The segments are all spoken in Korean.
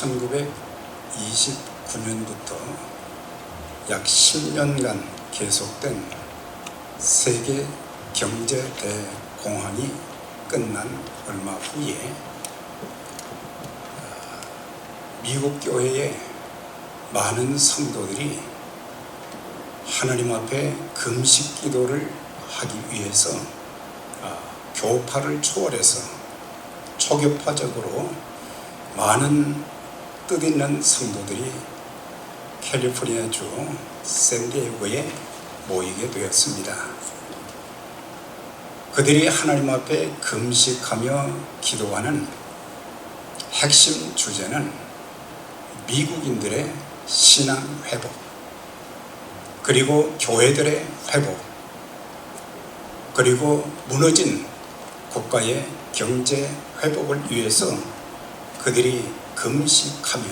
1929년부터 약 10년간 계속된 세계 경제 대공황이 끝난 얼마 후에 미국 교회의 많은 성도들이 하나님 앞에 금식 기도를 하기 위해서 교파를 초월해서 초교파적으로 많은 뜻있는 성도들이 캘리포니아주 샌디에고에 모이게 되었습니다. 그들이 하나님 앞에 금식하며 기도하는 핵심 주제는 미국인들의 신앙 회복, 그리고 교회들의 회복, 그리고 무너진 국가의 경제 회복을 위해서 그들이 금식하며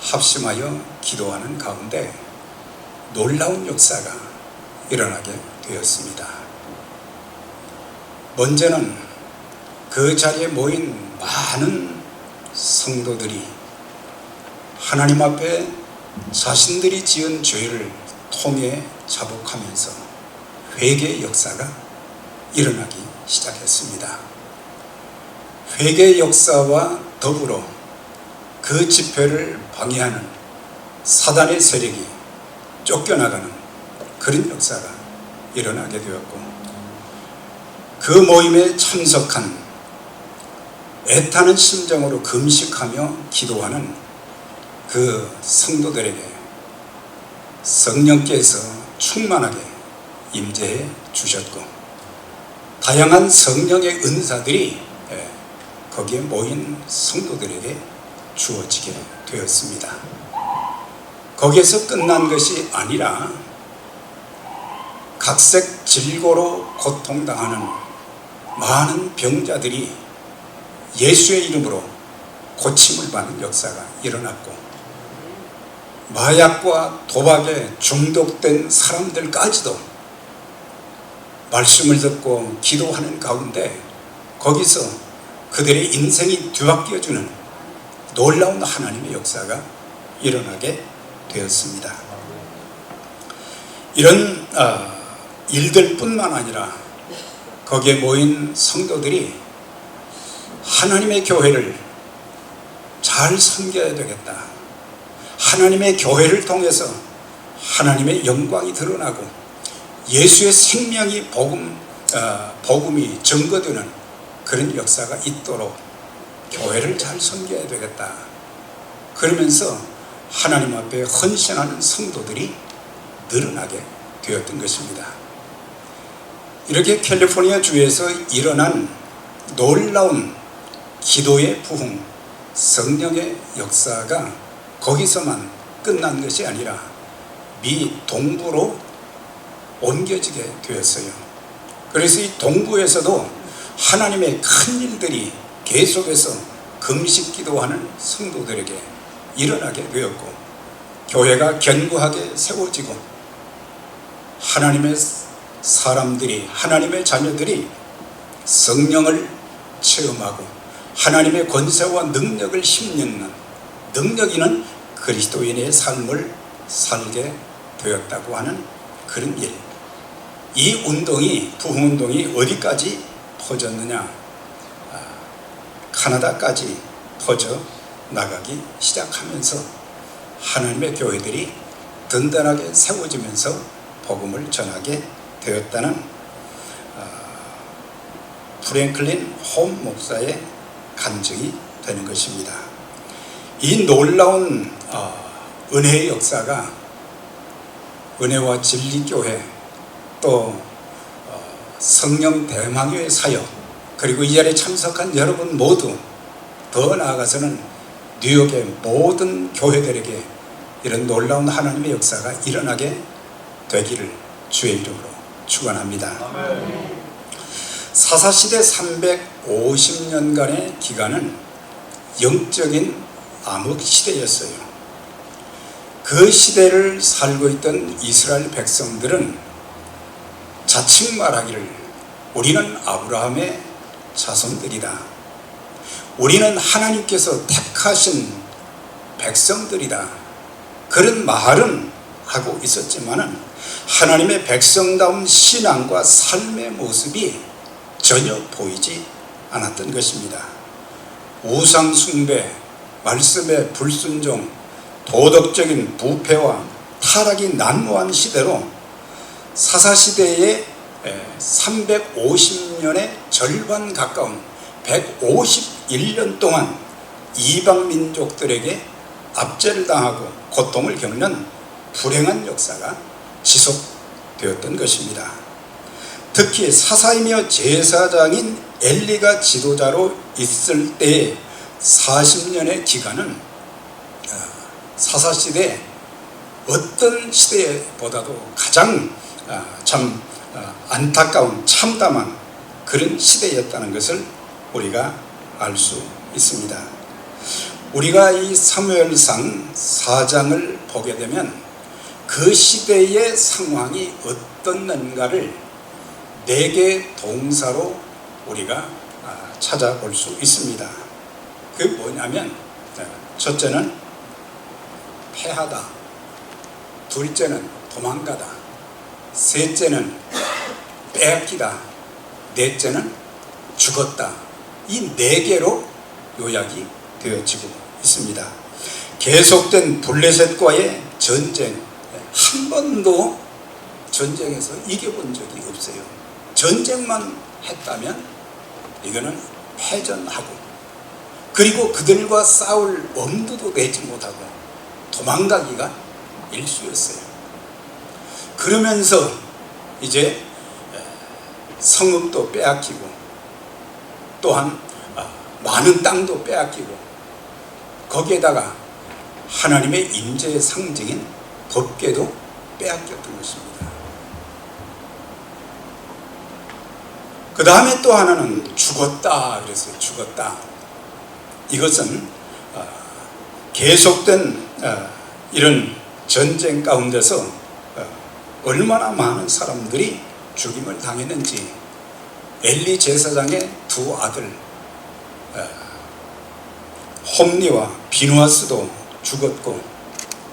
합심하여 기도하는 가운데 놀라운 역사가 일어나게 되었습니다. 먼저는 그 자리에 모인 많은 성도들이 하나님 앞에 자신들이 지은 죄를 통해 자복하면서 회개의 역사가 일어나기 시작했습니다. 회개의 역사와 더불어 그 집회를 방해하는 사단의 세력이 쫓겨나가는 그런 역사가 일어나게 되었고, 그 모임에 참석한 애타는 심정으로 금식하며 기도하는 그 성도들에게 성령께서 충만하게 임재해 주셨고, 다양한 성령의 은사들이 거기에 모인 성도들에게 주어지게 되었습니다. 거기에서 끝난 것이 아니라 각색 질고로 고통당하는 많은 병자들이 예수의 이름으로 고침을 받는 역사가 일어났고, 마약과 도박에 중독된 사람들까지도 말씀을 듣고 기도하는 가운데 거기서 그들의 인생이 뒤바뀌어주는 놀라운 하나님의 역사가 일어나게 되었습니다. 이런 일들뿐만 아니라 거기에 모인 성도들이 하나님의 교회를 잘 섬겨야 되겠다, 하나님의 교회를 통해서 하나님의 영광이 드러나고 예수의 생명이 복음이 증거되는 그런 역사가 있도록 교회를 잘 섬겨야 되겠다, 그러면서 하나님 앞에 헌신하는 성도들이 늘어나게 되었던 것입니다. 이렇게 캘리포니아 주에서 일어난 놀라운 기도의 부흥, 성령의 역사가 거기서만 끝난 것이 아니라 미 동부로 옮겨지게 되었어요. 그래서 이 동부에서도 하나님의 큰 일들이 계속해서 금식 기도하는 성도들에게 일어나게 되었고, 교회가 견고하게 세워지고 하나님의 사람들이, 하나님의 자녀들이 성령을 체험하고 하나님의 권세와 능력을 힘입는 능력 있는 그리스도인의 삶을 살게 되었다고 하는 그런 일. 이 운동이, 부흥운동이 어디까지 퍼졌느냐? 카나다까지 퍼져 나가기 시작하면서 하나님의 교회들이 든든하게 세워지면서 복음을 전하게 되었다는 프랭클린 홈 목사의 간증이 되는 것입니다. 이 놀라운 은혜의 역사가 은혜와 진리교회, 또 성령 대망의 사역, 그리고 이 자리에 참석한 여러분 모두, 더 나아가서는 뉴욕의 모든 교회들에게 이런 놀라운 하나님의 역사가 일어나게 되기를 주의 이름으로 축원합니다. 사사시대 350년간의 기간은 영적인 암흑시대였어요. 그 시대를 살고 있던 이스라엘 백성들은 자칭 말하기를 우리는 아브라함의 자손들이다, 우리는 하나님께서 택하신 백성들이다, 그런 말은 하고 있었지만은 하나님의 백성다운 신앙과 삶의 모습이 전혀 보이지 않았던 것입니다. 우상 숭배, 말씀의 불순종, 도덕적인 부패와 타락이 난무한 시대로 사사시대의 350년의 절반 가까운 151년 동안 이방 민족들에게 압제를 당하고 고통을 겪는 불행한 역사가 지속되었던 것입니다. 특히 사사이며 제사장인 엘리가 지도자로 있을 때의 40년의 기간은 사사시대 어떤 시대보다도 가장 참 안타까운 참담한 그런 시대였다는 것을 우리가 알 수 있습니다. 우리가 이 사무엘상 4장을 보게 되면 그 시대의 상황이 어떻는가를 4개 동사로 우리가 찾아볼 수 있습니다. 그게 뭐냐면, 첫째는 패하다, 둘째는 도망가다, 셋째는 빼앗기다, 넷째는 죽었다. 이 4개로 요약이 되어지고 있습니다. 계속된 블레셋과의 전쟁, 한 번도 전쟁에서 이겨본 적이 없어요. 전쟁만 했다면 이거는 패전하고, 그리고 그들과 싸울 엄두도 내지 못하고 도망가기가 일쑤였어요. 그러면서 이제 성읍도 빼앗기고, 또한 많은 땅도 빼앗기고, 거기에다가 하나님의 임재의 상징인 법궤도 빼앗겼던 것입니다. 그 다음에 또 하나는 죽었다 그랬어요. 죽었다. 이것은 계속된 이런 전쟁 가운데서 얼마나 많은 사람들이 죽임을 당했는지, 엘리 제사장의 2 아들 홈니와 비누아스도 죽었고,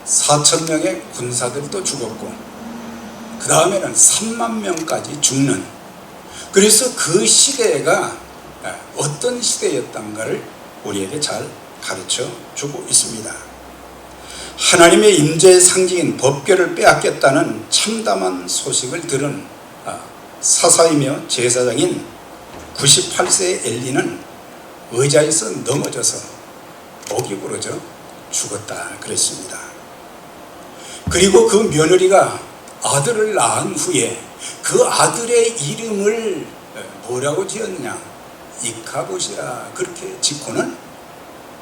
4,000명의 군사들도 죽었고, 그 다음에는 3만 명까지 죽는, 그래서 그 시대가 어떤 시대였던가를 우리에게 잘 가르쳐 주고 있습니다. 하나님의 임재의 상징인 법궤를 빼앗겼다는 참담한 소식을 들은 사사이며 제사장인 98세의 엘리는 의자에서 넘어져서 목이 부러져 죽었다 그랬습니다. 그리고 그 며느리가 아들을 낳은 후에 그 아들의 이름을 뭐라고 지었느냐, 이카봇이라 그렇게 짓고는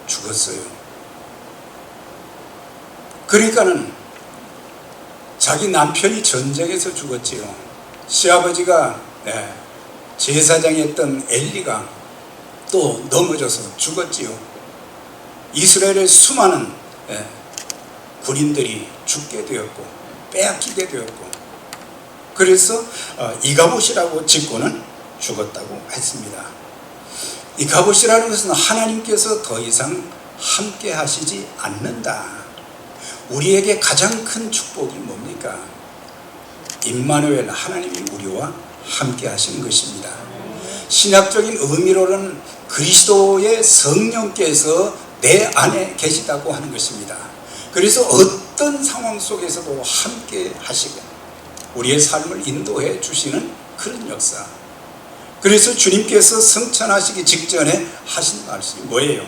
죽었어요. 그러니까는 자기 남편이 전쟁에서 죽었지요. 시아버지가 제사장이었던 엘리가 또 넘어져서 죽었지요. 이스라엘의 수많은 군인들이 죽게 되었고 빼앗기게 되었고, 그래서 이가봇이라고 짓고는 죽었다고 했습니다. 이가봇이라는 것은 하나님께서 더 이상 함께 하시지 않는다. 우리에게 가장 큰 축복이 뭡니까? 임마누엘, 하나님이 우리와 함께 하시는 것입니다. 신학적인 의미로는 그리스도의 성령께서 내 안에 계시다고 하는 것입니다. 그래서 어떤 상황 속에서도 함께 하시고 우리의 삶을 인도해 주시는 그런 역사. 그래서 주님께서 성천하시기 직전에 하신 말씀이 뭐예요?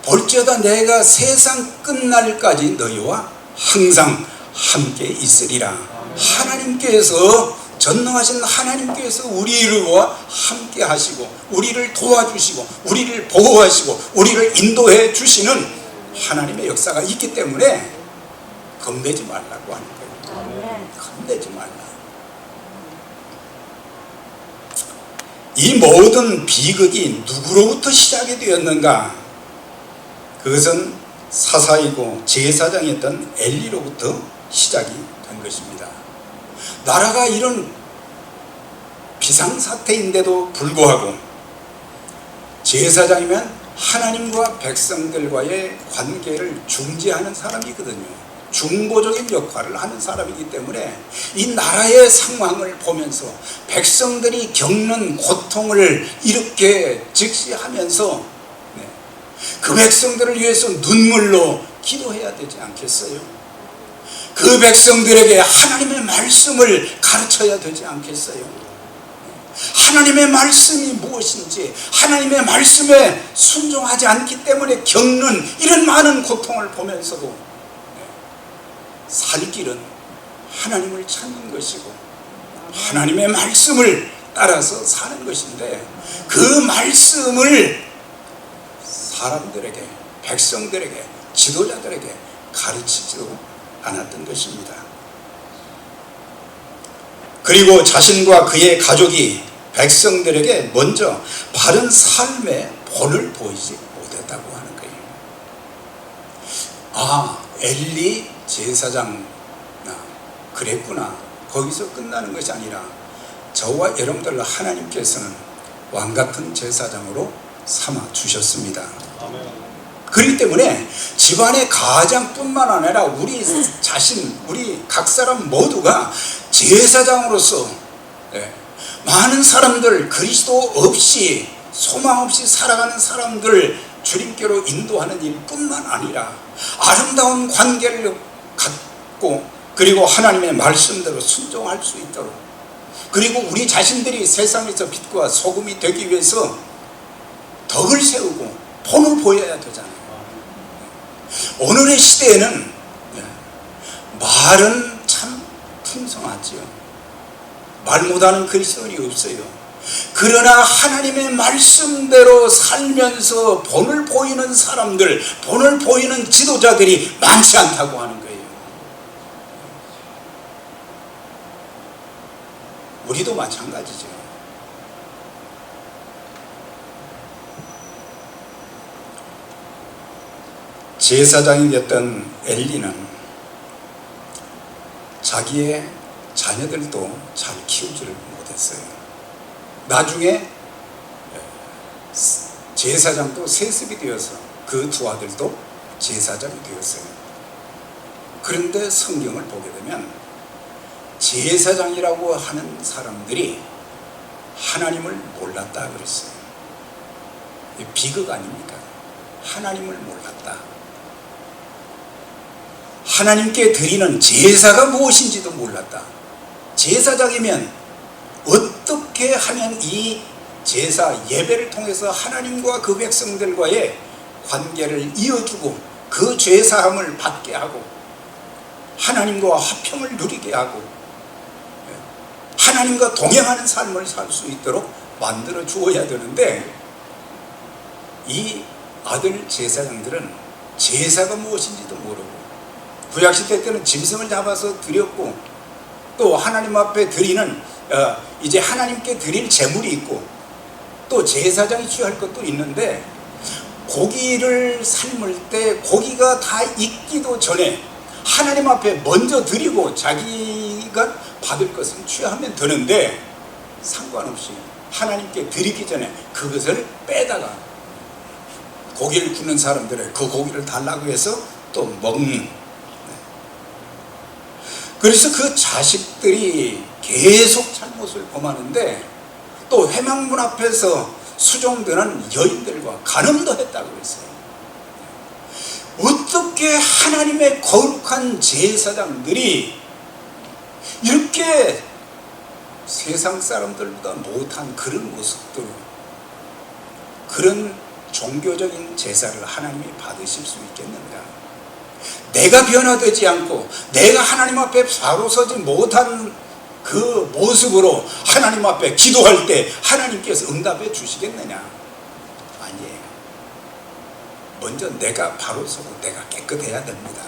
볼지어다 내가 세상 끝날까지 너희와 항상 함께 있으리라. 하나님께서, 전능하신 하나님께서 우리와 함께 하시고 우리를 도와주시고 우리를 보호하시고 우리를 인도해 주시는 하나님의 역사가 있기 때문에 겁내지 말라고 하는 거예요. 겁내지 말라. 이 모든 비극이 누구로부터 시작이 되었는가? 그것은 사사이고 제사장이었던 엘리로부터 시작이 된 것입니다. 나라가 이런 비상사태인데도 불구하고 제사장이면 하나님과 백성들과의 관계를 중재하는 사람이거든요. 중보적인 역할을 하는 사람이기 때문에 이 나라의 상황을 보면서 백성들이 겪는 고통을 이렇게 직시하면서 그 백성들을 위해서 눈물로 기도해야 되지 않겠어요? 그 백성들에게 하나님의 말씀을 가르쳐야 되지 않겠어요? 하나님의 말씀이 무엇인지, 하나님의 말씀에 순종하지 않기 때문에 겪는 이런 많은 고통을 보면서도 살 길은 하나님을 찾는 것이고 하나님의 말씀을 따라서 사는 것인데, 그 말씀을 사람들에게, 백성들에게, 지도자들에게 가르치지도 않았던 것입니다. 그리고 자신과 그의 가족이 백성들에게 먼저 바른 삶의 본을 보이지 못했다고 하는 거예요. 아, 엘리 제사장 그랬구나. 거기서 끝나는 것이 아니라 저와 여러분들 하나님께서는 왕같은 제사장으로 삼아 주셨습니다. 그렇기 때문에 집안의 가장뿐만 아니라 우리 자신, 우리 각 사람 모두가 제사장으로서 많은 사람들, 그리스도 없이 소망 없이 살아가는 사람들 주님께로 인도하는 일뿐만 아니라 아름다운 관계를 갖고, 그리고 하나님의 말씀대로 순종할 수 있도록, 그리고 우리 자신들이 세상에서 빛과 소금이 되기 위해서 덕을 세우고 본을 보여야 되잖아요. 오늘의 시대에는 말은 참 풍성하지요. 말 못하는 그리스도인이 없어요. 그러나 하나님의 말씀대로 살면서 본을 보이는 사람들, 본을 보이는 지도자들이 많지 않다고 하는 거예요. 우리도 마찬가지죠. 제사장이었던 엘리는 자기의 자녀들도 잘 키우지를 못했어요. 나중에 제사장도 세습이 되어서 그 두 아들도 제사장이 되었어요. 그런데 성경을 보게 되면 제사장이라고 하는 사람들이 하나님을 몰랐다 그랬어요. 비극 아닙니까? 하나님을 몰랐다. 하나님께 드리는 제사가 무엇인지도 몰랐다. 제사장이면 어떻게 하면 이 제사 예배를 통해서 하나님과 그 백성들과의 관계를 이어주고 그 죄사함을 받게 하고 하나님과 화평을 누리게 하고 하나님과 동행하는 삶을 살 수 있도록 만들어 주어야 되는데, 이 아들 제사장들은 제사가 무엇인지도 모르고 구약시대 때는 짐승을 잡아서 드렸고, 또 하나님 앞에 드리는 이제 하나님께 드릴 제물이 있고, 또 제사장이 취할 것도 있는데, 고기를 삶을 때 고기가 다 익기도 전에 하나님 앞에 먼저 드리고 자기가 받을 것은 취하면 되는데, 상관없이 하나님께 드리기 전에 그것을 빼다가 고기를 굽는 사람들의 그 고기를 달라고 해서 또 먹는. 그래서 그 자식들이 계속 잘못을 범하는데, 또 회막문 앞에서 수종드는 여인들과 간음도 했다고 했어요. 어떻게 하나님의 거룩한 제사장들이 이렇게 세상 사람들보다 못한 그런 모습들, 그런 종교적인 제사를 하나님이 받으실 수 있겠는가? 내가 변화되지 않고 내가 하나님 앞에 바로 서지 못한 그 모습으로 하나님 앞에 기도할 때 하나님께서 응답해 주시겠느냐? 아니에요. 먼저 내가 바로 서고 내가 깨끗해야 됩니다.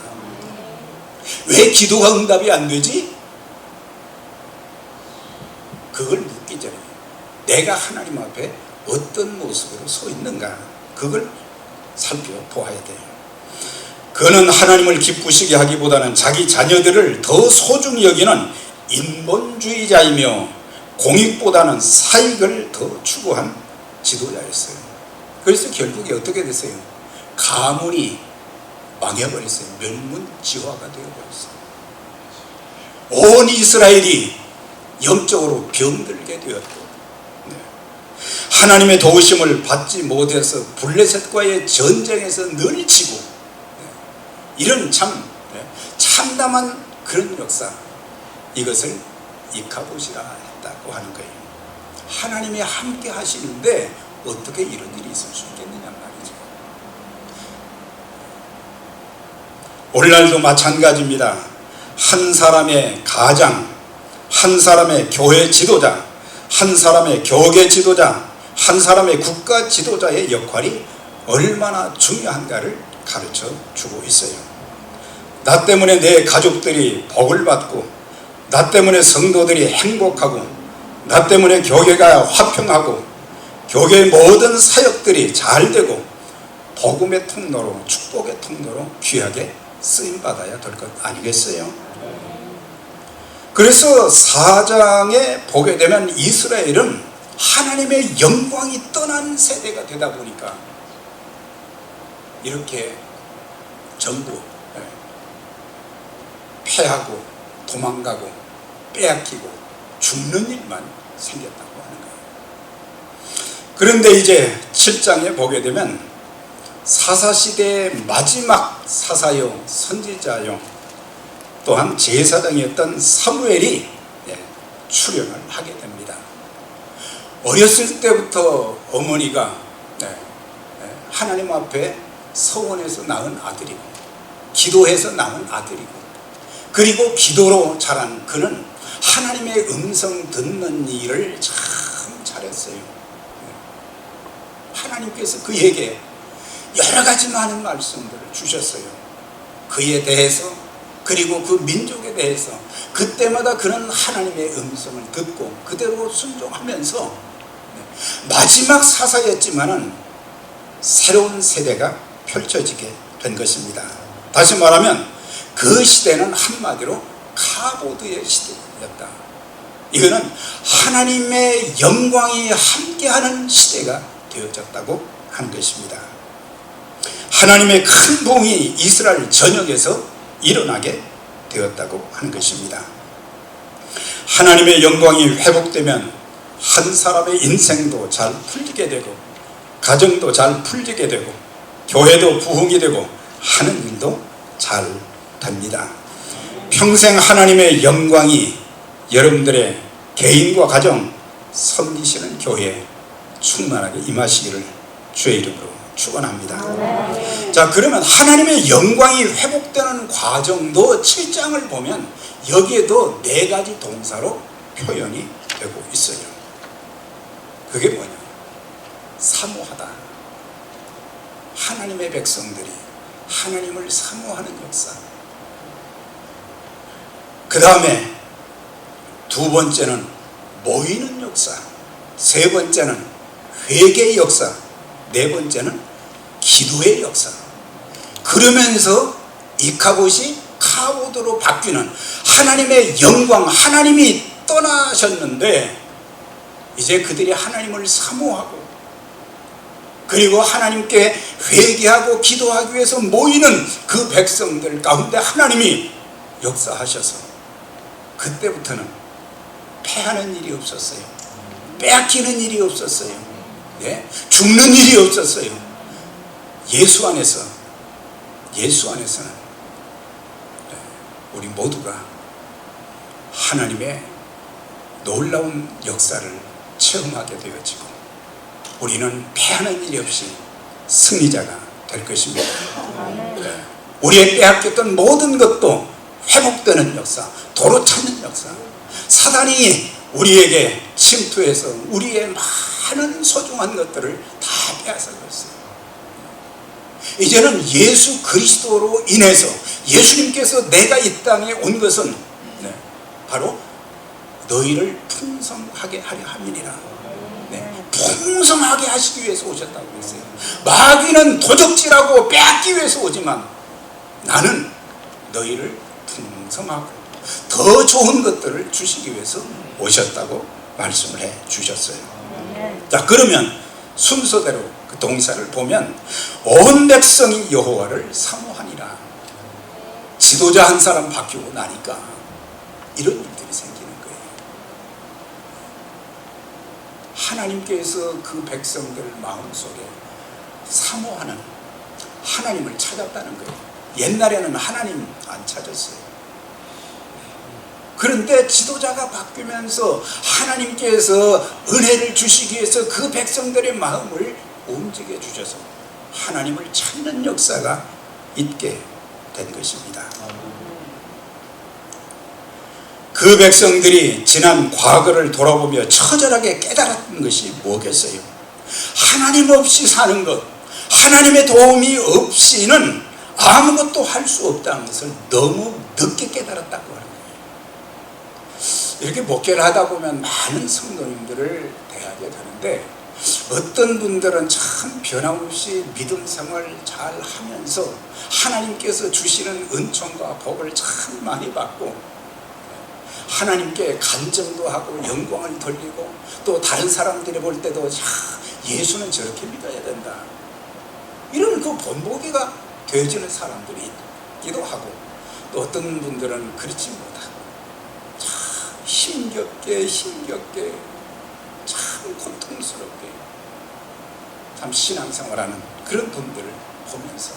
왜 기도가 응답이 안 되지? 그걸 묻기 전에 내가 하나님 앞에 어떤 모습으로 서 있는가, 그걸 살펴보아야 돼요. 그는 하나님을 기쁘시게 하기보다는 자기 자녀들을 더 소중히 여기는 인본주의자이며 공익보다는 사익을 더 추구한 지도자였어요. 그래서 결국에 어떻게 됐어요? 가문이 망해버렸어요. 멸문지화가 되어버렸어요. 온 이스라엘이 영적으로 병들게 되었고, 하나님의 도우심을 받지 못해서 블레셋과의 전쟁에서 늘 지고, 이런 참담한 그런 역사, 이것을 이카봇이라 했다고 하는 거예요. 하나님이 함께 하시는데 어떻게 이런 일이 있을 수 있겠느냐 말이죠. 오늘날도 마찬가지입니다. 한 사람의 가장, 한 사람의 교회 지도자, 한 사람의 교계 지도자, 한 사람의 국가 지도자의 역할이 얼마나 중요한가를 가르쳐 주고 있어요. 나 때문에 내 가족들이 복을 받고, 나 때문에 성도들이 행복하고, 나 때문에 교회가 화평하고, 교회의 모든 사역들이 잘 되고, 복음의 통로로, 축복의 통로로 귀하게 쓰임받아야 될 것 아니겠어요? 그래서 4장에 보게 되면 이스라엘은 하나님의 영광이 떠난 세대가 되다 보니까 이렇게 전부 패하고 도망가고 빼앗기고 죽는 일만 생겼다고 하는 거예요. 그런데 이제 7장에 보게 되면 사사시대의 마지막 사사요 선지자요 또한 제사장이었던 사무엘이 출현을 하게 됩니다. 어렸을 때부터 어머니가 하나님 앞에 서원해서 낳은 아들이고, 기도해서 낳은 아들이고, 그리고 기도로 자란 그는 하나님의 음성 듣는 일을 참 잘했어요. 하나님께서 그에게 여러 가지 많은 말씀들을 주셨어요. 그에 대해서, 그리고 그 민족에 대해서 그때마다 그는 하나님의 음성을 듣고 그대로 순종하면서 마지막 사사였지만은 새로운 세대가 펼쳐지게 된 것입니다. 다시 말하면 그 시대는 한마디로 카보드의 시대였다. 이거는 하나님의 영광이 함께하는 시대가 되어졌다고 하는 것입니다. 하나님의 큰 봉이 이스라엘 전역에서 일어나게 되었다고 하는 것입니다. 하나님의 영광이 회복되면 한 사람의 인생도 잘 풀리게 되고, 가정도 잘 풀리게 되고, 교회도 부흥이 되고, 하는 일도 잘 됩니다. 평생 하나님의 영광이 여러분들의 개인과 가정, 섬기시는 교회에 충만하게 임하시기를 주의 이름으로 축원합니다. 자, 그러면 하나님의 영광이 회복되는 과정도 7장을 보면 여기에도 4가지 동사로 표현이 되고 있어요. 그게 뭐냐? 사모하다. 하나님의 백성들이 하나님을 사모하는 역사. 그 다음에 2번째는 모이는 역사. 3번째는 회개의 역사. 4번째는 기도의 역사. 그러면서 이카봇이 카보드로 바뀌는 하나님의 영광, 하나님이 떠나셨는데 이제 그들이 하나님을 사모하고, 그리고 하나님께 회개하고 기도하기 위해서 모이는 그 백성들 가운데 하나님이 역사하셔서 그때부터는 패하는 일이 없었어요. 빼앗기는 일이 없었어요. 죽는 일이 없었어요. 예수 안에서는 우리 모두가 하나님의 놀라운 역사를 체험하게 되어지고 우리는 패하는 일이 없이 승리자가 될 것입니다. 우리의 빼앗겼던 모든 것도 회복되는 역사, 도로 찾는 역사. 사단이 우리에게 침투해서 우리의 많은 소중한 것들을 다 빼앗아갔어요. 이제는 예수 그리스도로 인해서 예수님께서 내가 이 땅에 온 것은 바로 너희를 풍성하게 하려 함이니라. 풍성하게 하시기 위해서 오셨다고 했어요. 마귀는 도적질하고 빼앗기 위해서 오지만 나는 너희를 풍성하고 더 좋은 것들을 주시기 위해서 오셨다고 말씀을 해 주셨어요. 자, 그러면 순서대로 그 동사를 보면 온 백성이 여호와를 사모하니라. 지도자 한 사람 바뀌고 나니까 이런 일들이 생기는 거예요. 하나님께서 그 백성들 마음속에 사모하는 하나님을 찾았다는 거예요. 옛날에는 하나님 안 찾았어요. 그런데 지도자가 바뀌면서 하나님께서 은혜를 주시기 위해서 그 백성들의 마음을 움직여 주셔서 하나님을 찾는 역사가 있게 된 것입니다. 그 백성들이 지난 과거를 돌아보며 처절하게 깨달았던 것이 뭐겠어요? 하나님 없이 사는 것, 하나님의 도움이 없이는 아무것도 할 수 없다는 것을 너무 늦게 깨달았다고 하는 거예요. 이렇게 목회를 하다 보면 많은 성도님들을 대하게 되는데, 어떤 분들은 참 변함없이 믿음 생활을 잘 하면서 하나님께서 주시는 은총과 복을 참 많이 받고 하나님께 간증도 하고 영광을 돌리고, 또 다른 사람들이 볼 때도 예수는 저렇게 믿어야 된다, 이런 그 본보기가 되어지는 사람들이 있기도 하고, 또 어떤 분들은 그렇지 못하고 참 힘겹게 참 고통스럽게 참 신앙생활하는 그런 분들을 보면서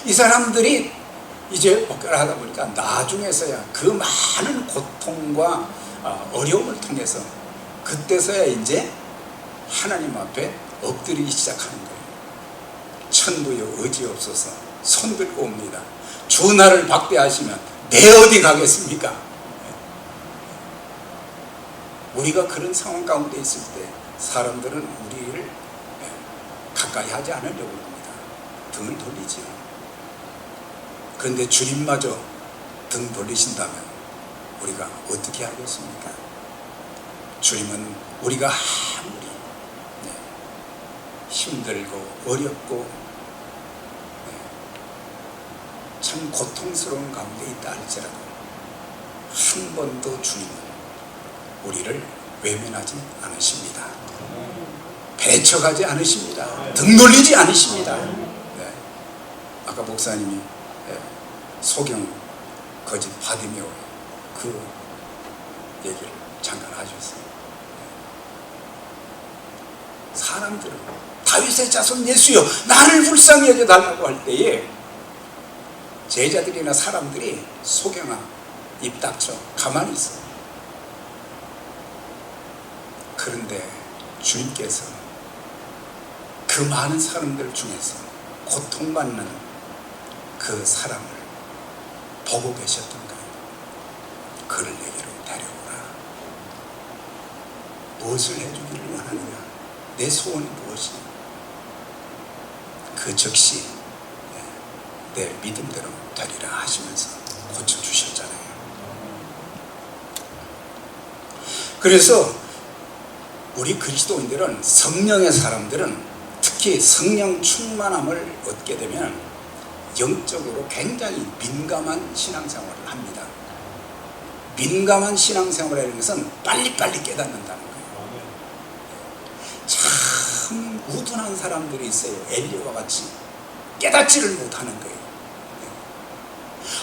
이 사람들이 이제 목회를 하다 보니까 나중에서야 그 많은 고통과 어려움을 통해서 그때서야 이제 하나님 앞에 엎드리기 시작하는 거예요. 천부여 의지없어서 손 들고 옵니다. 주 나를 박대하시면 내 어디 가겠습니까? 우리가 그런 상황 가운데 있을 때 사람들은 우리를 가까이 하지 않으려고 합니다. 등을 돌리지요. 그런데 주님마저 등 돌리신다면 우리가 어떻게 하겠습니까? 주님은 우리가 아무리 힘들고 어렵고 참 고통스러운 가운데 있다 할지라도 한 번도 주님은 우리를 외면하지 않으십니다. 배척하지 않으십니다. 등 돌리지 않으십니다. 아까 목사님이 소경 거짓 바디메오 그 얘기를 잠깐 하셨어요. 사람들은 다윗의 자손 예수여 나를 불쌍히 여겨달라고 할 때에 제자들이나 사람들이 소경아 입 닥쳐 가만히 있어. 그런데 주님께서 그 많은 사람들 중에서 고통받는 그 사람을 보고 계셨던 거예요. 그를 내게로 데려오라. 무엇을 해주기를 원하느냐? 내 소원이 무엇이냐? 그 즉시 내 믿음대로 되리라 하시면서 고쳐주셨잖아요. 그래서 우리 그리스도인들은, 성령의 사람들은 특히 성령 충만함을 얻게 되면 영적으로 굉장히 민감한 신앙생활을 합니다. 민감한 신앙생활이라는 것은 빨리빨리 깨닫는다는 거예요. 참 우둔한 사람들이 있어요. 엘리야와 같이 깨닫지를 못하는 거예요.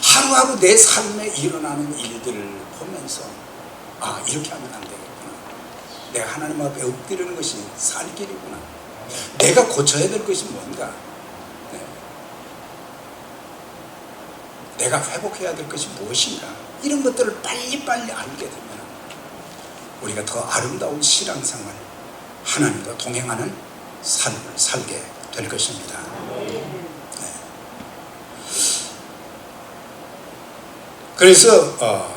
하루하루 내 삶에 일어나는 일들을 보면서 이렇게 하면 안 되겠구나. 내가 하나님 앞에 엎드리는 것이 살 길이구나. 내가 고쳐야 될 것이 뭔가, 내가 회복해야 될 것이 무엇인가, 이런 것들을 빨리빨리 알게 되면 우리가 더 아름다운 신앙생활, 하나님과 동행하는 삶을 살게 될 것입니다. 그래서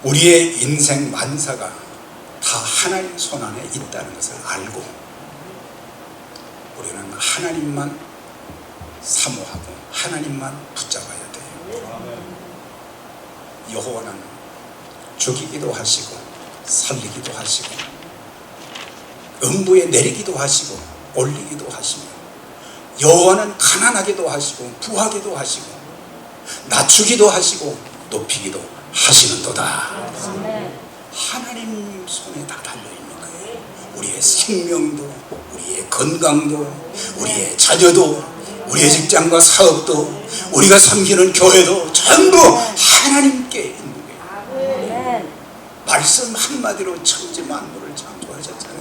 우리의 인생 만사가 다 하나님 손안에 있다는 것을 알고 우리는 하나님만 사모하고 하나님만 붙잡아야 돼요. 여호와는 죽이기도 하시고 살리기도 하시고 음부에 내리기도 하시고 올리기도 하시며, 여호와는 가난하게도 하시고 부하게도 하시고 낮추기도 하시고 높이기도 하시는도다. 하나님 손에 다 달려있는 거예요. 우리의 생명도, 우리의 건강도, 우리의 자녀도, 우리의 직장과 사업도, 우리가 섬기는 교회도 전부 하나님께 있는 거예요. 말씀 한마디로 천지 만물을 창조하셨잖아요.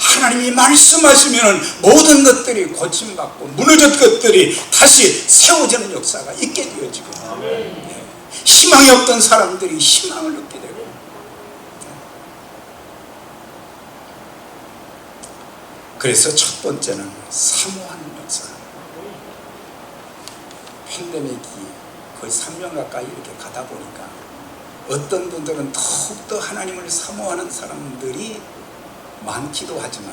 하나님이 말씀하시면 모든 것들이 고침받고 무너진 것들이 다시 세워지는 역사가 있게 되어지고, 희망이 없던 사람들이 희망을 얻게 되고. 그래서 첫 번째는 사모하는 역사. 팬데믹이 거의 3년 가까이 이렇게 가다 보니까 어떤 분들은 더욱더 하나님을 사모하는 사람들이 많기도 하지만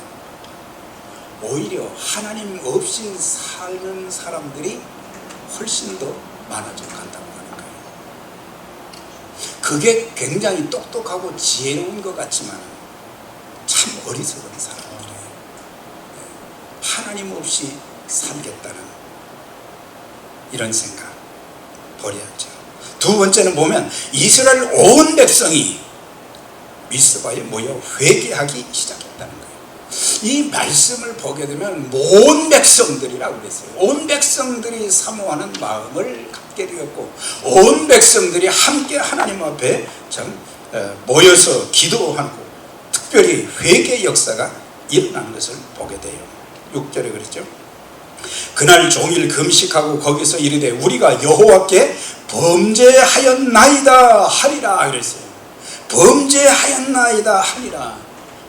오히려 하나님 없이 사는 사람들이 훨씬 더 많아져 간다고 하는 거예요. 그게 굉장히 똑똑하고 지혜로운 것 같지만 참 어리석은 사람들이에요. 하나님 없이 살겠다는 이런 생각 버려야죠. 두 번째는 보면 이스라엘 온 백성이 미스바에 모여 회개하기 시작했다는 거예요. 이 말씀을 보게 되면 온 백성들이라고 그랬어요. 온 백성들이 사모하는 마음을 갖게 되었고, 온 백성들이 함께 하나님 앞에 참 모여서 기도하고 특별히 회개 역사가 일어난 것을 보게 돼요. 6절에 그랬죠. 그날 종일 금식하고 거기서 이르되 우리가 여호와께 범죄하였나이다 하리라 그랬어요. 범죄하였나이다 하리라.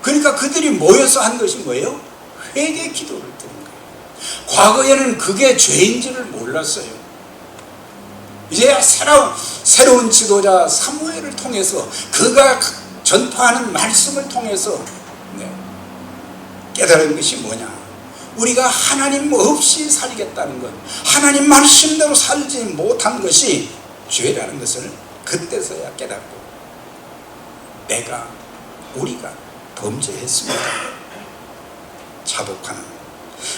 그러니까 그들이 모여서 한 것이 뭐예요? 회개 기도를 드린 거예요. 과거에는 그게 죄인지를 몰랐어요. 이제 새로운 지도자 사무엘을 통해서 그가 전파하는 말씀을 통해서 깨달은 것이 뭐냐? 우리가 하나님 없이 살겠다는 것, 하나님 말씀대로 살지 못한 것이 죄라는 것을 그때서야 깨닫고 우리가 범죄했습니다. 자복하는,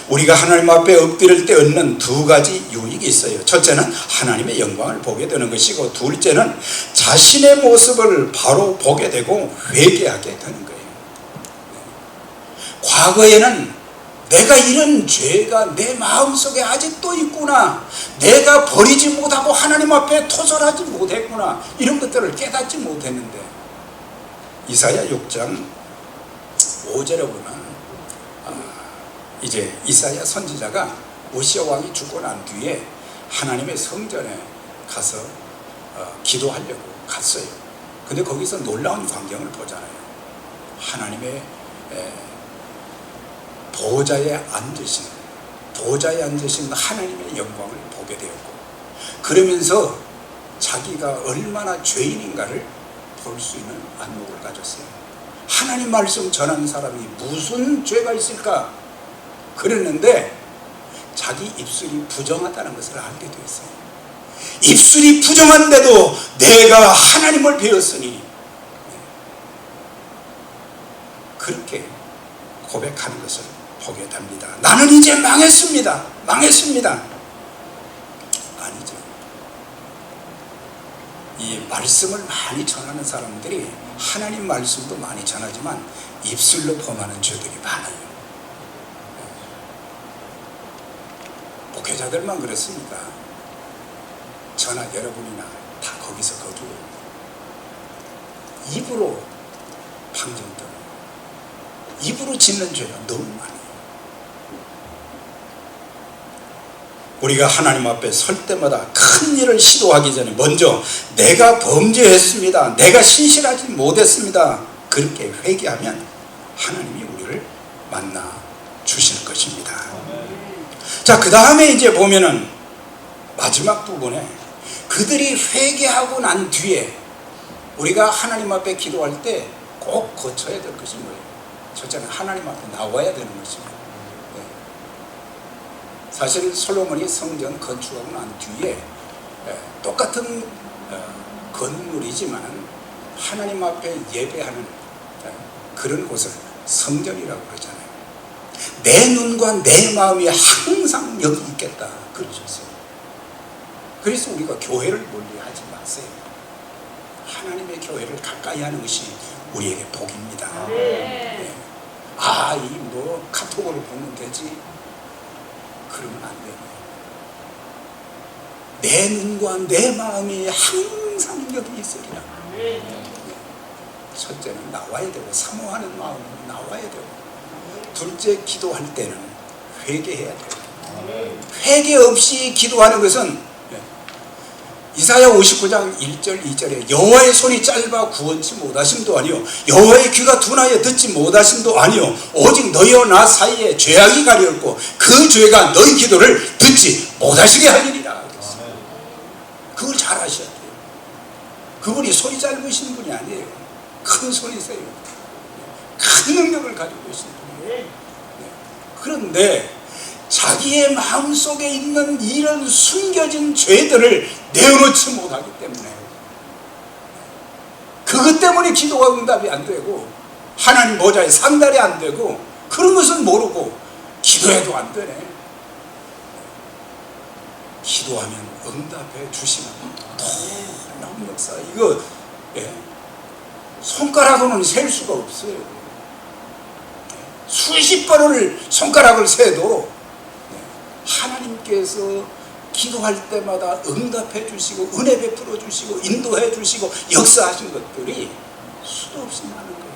우리가 하나님 앞에 엎드릴 때 얻는 두 가지 유익이 있어요. 첫째는 하나님의 영광을 보게 되는 것이고, 둘째는 자신의 모습을 바로 보게 되고 회개하게 되는 거예요. 과거에는 내가 이런 죄가 내 마음속에 아직도 있구나, 내가 버리지 못하고 하나님 앞에 토설하지 못했구나, 이런 것들을 깨닫지 못했는데 이사야 6장 5절에 보면 이제 이사야 선지자가 우시아 왕이 죽고 난 뒤에 하나님의 성전에 가서 기도하려고 갔어요. 근데 거기서 놀라운 광경을 보잖아요. 하나님의 보좌에 앉으신 하나님의 영광을 보게 되었고, 그러면서 자기가 얼마나 죄인인가를 볼 수 있는 안목을 가졌어요. 하나님 말씀 전하는 사람이 무슨 죄가 있을까 그랬는데 자기 입술이 부정하다는 것을 알게 되었어요. 입술이 부정한데도 내가 하나님을 배웠으니, 그렇게 고백하는 것을 보게 됩니다. 나는 이제 망했습니다. 아니죠. 이 말씀을 많이 전하는 사람들이 하나님 말씀도 많이 전하지만 입술로 범하는 죄들이 많아요. 목회자들만 그렇습니까? 저나 여러분이나 다 거기서 거기에 입으로 방정들, 입으로 짓는 죄가 너무 많아요. 우리가 하나님 앞에 설 때마다 큰 일을 시도하기 전에 먼저 내가 범죄했습니다, 내가 신실하지 못했습니다, 그렇게 회개하면 하나님이 우리를 만나 주시는 것입니다. 자, 그 다음에 이제 보면은 마지막 부분에 그들이 회개하고 난 뒤에 우리가 하나님 앞에 기도할 때 꼭 거쳐야 될 것이 뭐예요? 첫째는 하나님 앞에 나와야 되는 것입니다. 사실 솔로몬이 성전 건축하고 난 뒤에 똑같은 건물이지만 하나님 앞에 예배하는 그런 곳을 성전이라고 그러잖아요. 내 눈과 내 마음이 항상 여기 있겠다 그러셨어요. 그래서 우리가 교회를 멀리하지 마세요. 하나님의 교회를 가까이 하는 것이 우리에게 복입니다. 네. 아, 이 뭐 카톡으로 보면 되지, 그러면 안 돼요. 내 눈과 내 마음이 항상 여기 있으리라. 첫째는 나와야 되고, 사모하는 마음은 나와야 되고, 둘째, 기도할 때는 회개해야 돼요. 회개 없이 기도하는 것은 이사야 59장 1절 2절에 여호와의 손이 짧아 구원치 못하심도 아니요 여호와의 귀가 둔하여 듣지 못하심도 아니요 오직 너희와 나 사이에 죄악이 가려웠고 그 죄가 너희 기도를 듣지 못하시게 하리라. 그걸 잘 아셔야 돼요. 그분이 손이 짧으신 분이 아니에요. 큰 손이세요. 큰 능력을 가지고 계신 분이에요. 그런데 자기의 마음속에 있는 이런 숨겨진 죄들을 내어놓지 못하기 때문에, 그것 때문에 기도가 응답이 안 되고 하나님 보좌에 상달이 안 되고, 그런 것은 모르고 기도해도 안 되네. 기도하면 응답해 주시는 놀라운 역사. 이거 손가락으로는 셀 수가 없어요. 수십 번을 손가락을 세도 하나님께서 기도할 때마다 응답해 주시고 은혜 베풀어 주시고 인도해 주시고 역사하신 것들이 수도 없이 많은 거예요.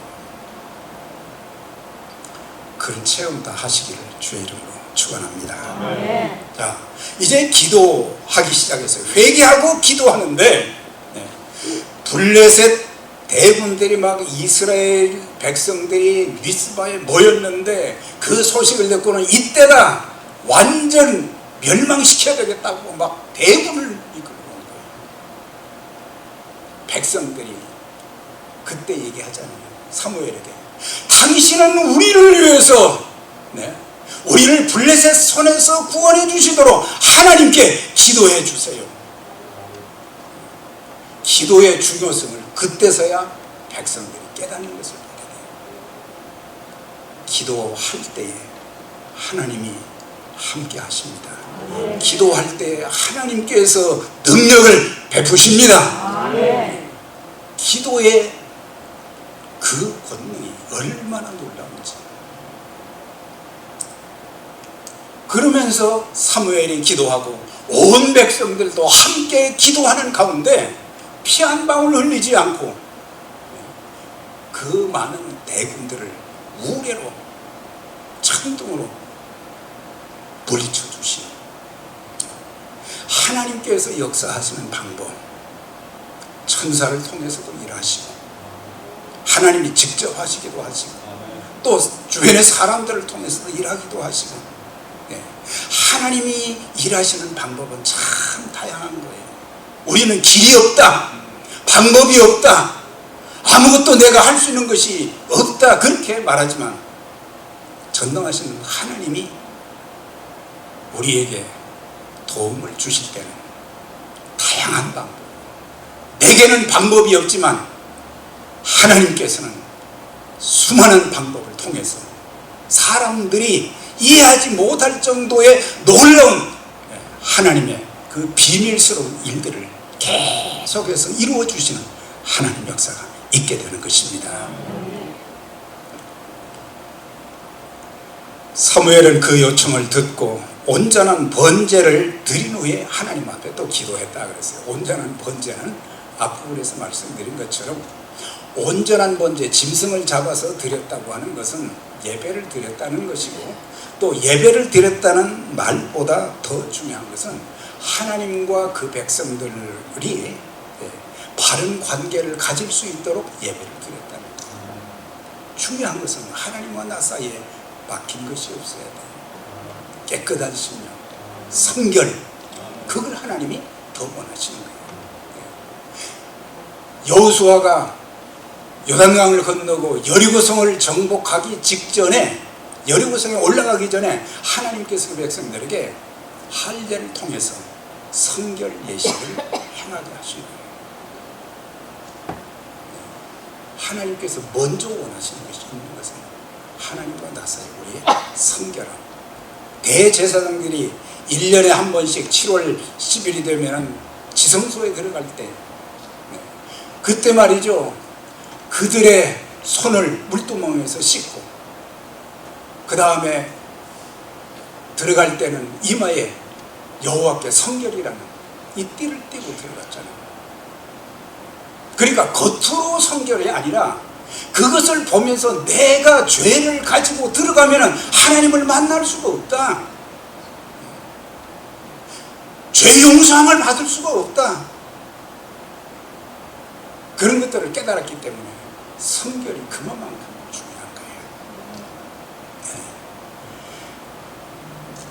그런 체험 다 하시기를 주의 이름으로 축원합니다. 네. 자, 이제 기도하기 시작했어요. 회개하고 기도하는데 블레셋 대군들이 막 이스라엘 백성들이 미스바에 모였는데, 그 소식을 듣고는 이때다, 완전 멸망시켜야 되겠다고 막 대군을 이끌고 온 거예요. 백성들이 그때 얘기하잖아요. 사무엘에게, 당신은 우리를 위해서 우리를 블레셋 손에서 구원해 주시도록 하나님께 기도해 주세요. 기도의 중요성을 그때서야 백성들이 깨닫는 것을 보게 돼요. 기도할 때에 하나님이 함께 하십니다. 기도할 때 하나님께서 능력을 베푸십니다. 기도의 그 권능이 얼마나 놀라운지. 그러면서 사무엘이 기도하고 온 백성들도 함께 기도하는 가운데 피 한 방울 흘리지 않고 그 많은 대군들을 우레로 천둥으로 물리쳐 주시오. 하나님께서 역사하시는 방법, 천사를 통해서도 일하시고 하나님이 직접 하시기도 하시고 또 주변의 사람들을 통해서도 일하기도 하시고, 하나님이 일하시는 방법은 참 다양한 거예요. 우리는 길이 없다, 방법이 없다, 아무것도 내가 할 수 있는 것이 없다, 그렇게 말하지만 전능하신 하나님이 우리에게 도움을 주실 때는 다양한 방법, 내게는 방법이 없지만 하나님께서는 수많은 방법을 통해서 사람들이 이해하지 못할 정도의 놀라운 하나님의 그 비밀스러운 일들을 계속해서 이루어 주시는 하나님 역사가 있게 되는 것입니다. 사무엘은 그 요청을 듣고 온전한 번제를 드린 후에 하나님 앞에 또 기도했다 그랬어요. 온전한 번제는 앞부분에서 말씀드린 것처럼 온전한 번제, 짐승을 잡아서 드렸다고 하는 것은 예배를 드렸다는 것이고, 또 예배를 드렸다는 말보다 더 중요한 것은 하나님과 그 백성들이 바른 관계를 가질 수 있도록 예배를 드렸다는 거예요. 중요한 것은 하나님과 나 사이에 막힌 것이 없어야 돼요. 깨끗한 심령, 성결, 그걸 하나님이 더 원하시는 거예요. 여호수아가 요단강을 건너고 여리고성을 정복하기 직전에, 여리고성에 올라가기 전에 하나님께서 그 백성들에게 할례를 통해서 성결 예식을 행하게 하시는 거예요. 하나님께서 먼저 원하시는 것이 있는 것은 하나님과 나 사이 우리의 성결함. 대제사장들이 1년에 한 번씩 7월 10일이 되면 지성소에 들어갈 때, 그때 말이죠, 그들의 손을 물두멍에서 씻고 그 다음에 들어갈 때는 이마에 여호와께 성결이라는 이 띠를 띠고 들어갔잖아요. 그러니까 겉으로 성결이 아니라 그것을 보면서 내가 죄를 가지고 들어가면 하나님을 만날 수가 없다. 죄 용서함을 받을 수가 없다. 그런 것들을 깨달았기 때문에 성결이 그만큼 중요한 거예요. 네.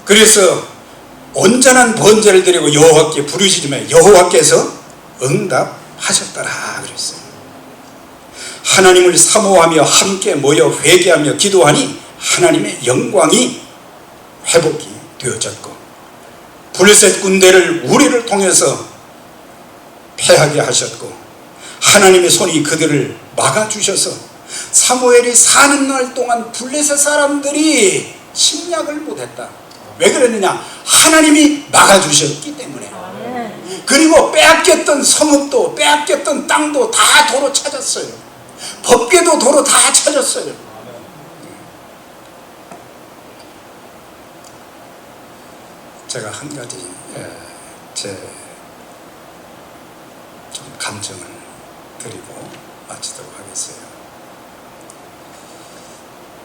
그래서 온전한 번제를 드리고 여호와께 부르시면 여호와께서 응답하셨더라 그랬어요. 하나님을 사모하며 함께 모여 회개하며 기도하니 하나님의 영광이 회복이 되어졌고 블레셋 군대를 우리를 통해서 패하게 하셨고 하나님의 손이 그들을 막아주셔서 사무엘이 사는 날 동안 블레셋 사람들이 침략을 못했다. 왜 그랬느냐? 하나님이 막아주셨기 때문에. 그리고 빼앗겼던 성읍도 빼앗겼던 땅도 다 도로 찾았어요. 법궤도 도로 다 찾았어요. 제가 한 가지 제 좀 감정을 드리고 마치도록 하겠어요.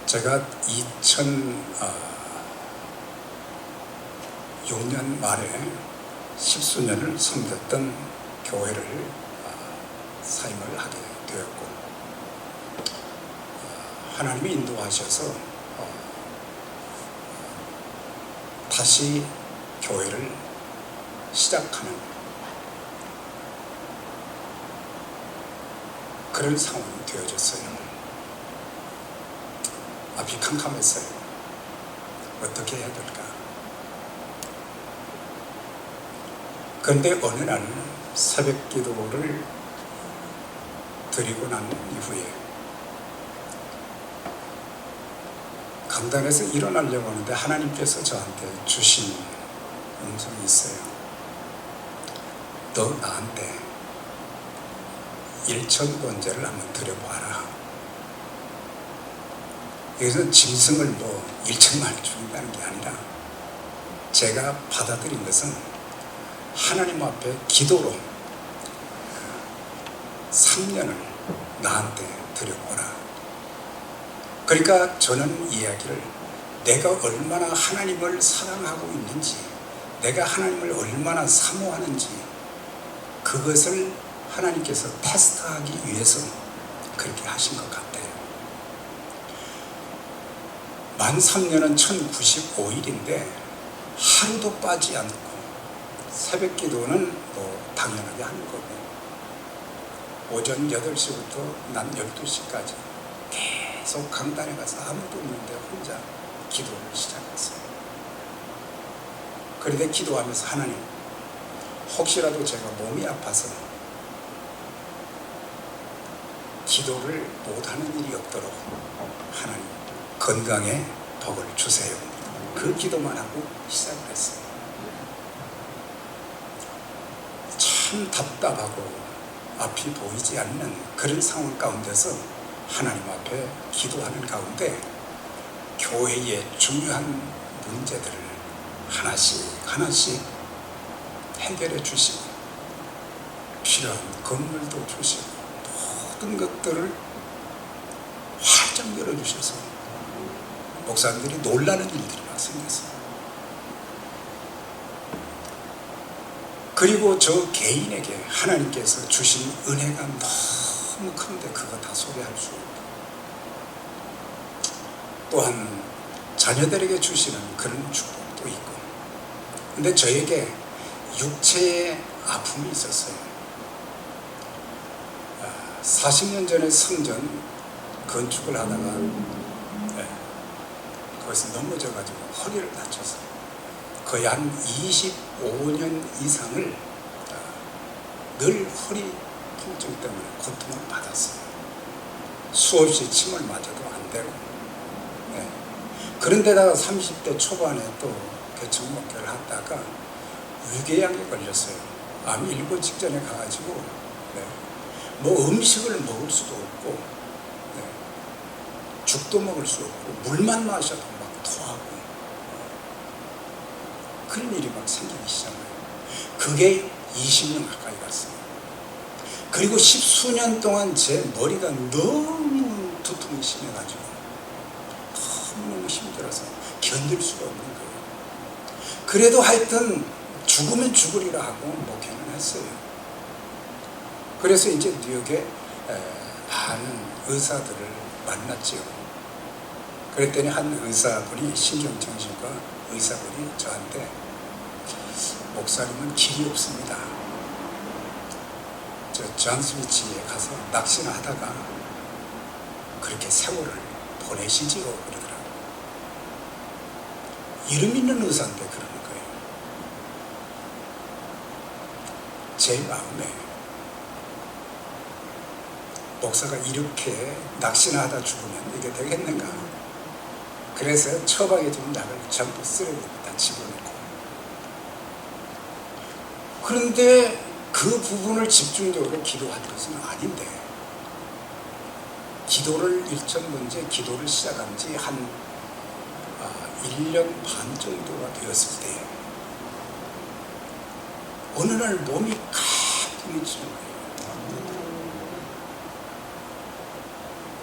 제가 2006년 말에 십수년을 섬겼던 교회를 사임을 하게 되었고 하나님이 인도하셔서 다시 교회를 시작하는 그런 상황이 되어졌어요. 앞이 캄캄했어요. 어떻게 해야 될까? 그런데 어느 날 새벽 기도를 드리고 난 이후에 강단에서 일어나려고 하는데 하나님께서 저한테 주신 음성이 있어요. 너 나한테 일천번제를 한번 드려봐라. 여기서 짐승을 뭐 일천만 죽인다는 게 아니라 제가 받아들인 것은 하나님 앞에 기도로 3년을 나한테 드려보라. 그러니까 저는 이야기를 내가 얼마나 하나님을 사랑하고 있는지, 내가 하나님을 얼마나 사모하는지 그것을 하나님께서 테스트하기 위해서 그렇게 하신 것 같아요. 만 3년은 1095일인데 하루도 빠지 않고 새벽 기도는 뭐 당연하게 하는 거고 오전 8시부터 낮 12시까지 계속 강단에 가서 아무도 없는데 혼자 기도를 시작했어요. 그런데 기도하면서 하나님, 혹시라도 제가 몸이 아파서 기도를 못하는 일이 없도록 하나님 건강에 복을 주세요. 그 기도만 하고 시작을 했어요. 참 답답하고 앞이 보이지 않는 그런 상황 가운데서 하나님 앞에 기도하는 가운데 교회의 중요한 문제들을 하나씩 하나씩 해결해 주시고 필요한 건물도 주시고 모든 것들을 활짝 열어주셔서 목사님들이 놀라는 일들이 막 생겼어요. 그리고 저 개인에게 하나님께서 주신 은혜가 너무 큰데 그거 다 소개할 수 없고 또한 자녀들에게 주시는 그런 축복도 있고 근데 저에게 육체의 아픔이 있었어요. 40년 전에 성전 건축을 하다가 거기서 넘어져가지고 허리를 다쳐서 거의 한 25년 이상을 늘 허리 통증 때문에 고통을 받았어요. 수없이 침을 맞아도 안 되고 그런데다가 30대 초반에 또 개척 목회를 하다가 위궤양에 걸렸어요. 암 일고 직전에 가가지고 뭐 음식을 먹을 수도 없고 죽도 먹을 수 없고 물만 마셔도 막 토하고 그런 일이 막 생기기 시작해요. 그게 20년 가까이 갔어요. 그리고 10수년 동안 제 머리가 너무 두통이 심해가지고 너무 힘들어서 견딜 수가 없는 거예요. 그래도 하여튼 죽으면 죽으리라 하고 목회는 했어요. 그래서 이제 뉴욕에 많은 의사들을 만났지요. 그랬더니 한 의사분이, 신경정신과 의사분이 저한테 목사님은 길이 없습니다. 저 존스위치에 가서 낚시나 하다가 그렇게 세월을 보내시지요 그러더라고요. 이름 있는 의사인데 그러는 거예요. 제 마음에 목사가 이렇게 낚시나 하다 죽으면 이게 되겠는가. 그래서 처방해 준 약을 전부 쓰레기에다 집어넣고, 그런데 그 부분을 집중적으로 기도한 것은 아닌데, 기도를 일천 번째 기도를 시작한 지 한 1년 반 정도가 되었을 때 어느 날 몸이 가뿐히 치는 거예요.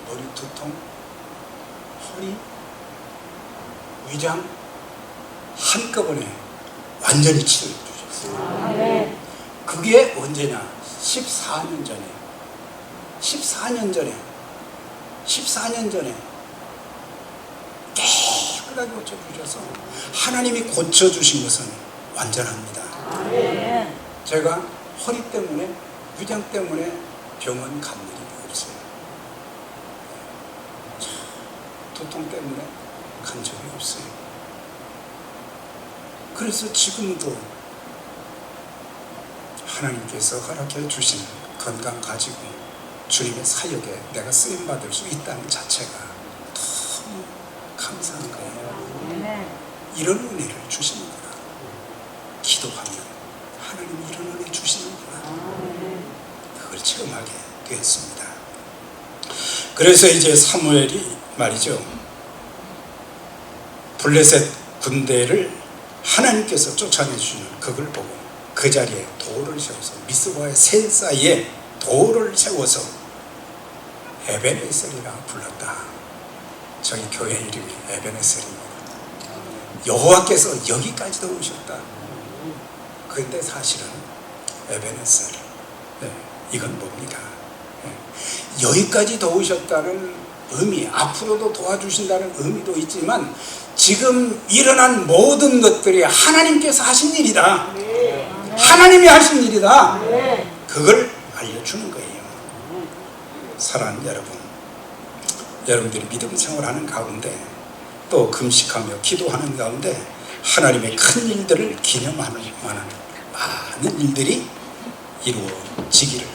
머리 두통, 허리, 위장 한꺼번에 완전히 치료해 주셨어요. 그게 언제냐? 14년 전에 깨끗하게 고쳐주셔서 하나님이 고쳐주신 것은 완전합니다. 제가 허리 때문에, 위장 때문에 병원 간 일이 없어요. 두통 때문에 간 적이 없어요. 그래서 지금도 하나님께서 허락해 주신 건강 가지고 주님의 사역에 내가 쓰임받을 수 있다는 자체가 너무 감사한 거예요. 이런 은혜를 주시는구나. 기도하면 하나님이 이런 은혜 주시는구나. 그걸 체험하게 되었습니다. 그래서 이제 사무엘이 말이죠, 블레셋 군대를 하나님께서 쫓아내주시는 그걸 보고 그 자리에 돌을 세워서, 미스바의 새 사이에 돌을 세워서 에베네셀이라 불렀다. 저희 교회 이름이 에베네셀입니다. 여호와께서 여기까지도 오셨다. 그런데 사실은 에베네셀, 이건 뭡니까? 여기까지 도우셨다는 의미, 앞으로도 도와주신다는 의미도 있지만 지금 일어난 모든 것들이 하나님께서 하신 일이다. 하나님이 하신 일이다. 그걸 알려주는 거예요. 사랑하는 여러분, 여러분들이 믿음 생활하는 가운데 또 금식하며 기도하는 가운데 하나님의 큰 일들을 기념하는 만한 많은 일들이 이루어지기를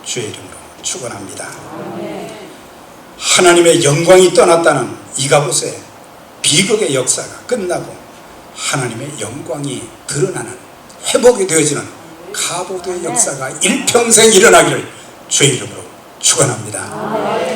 주의 이름으로 축원합니다. 하나님의 영광이 떠났다는 이가봇의 비극의 역사가 끝나고 하나님의 영광이 드러나는, 회복이 되어지는 가봇의 역사가 일평생 일어나기를 주의 이름으로 축원합니다.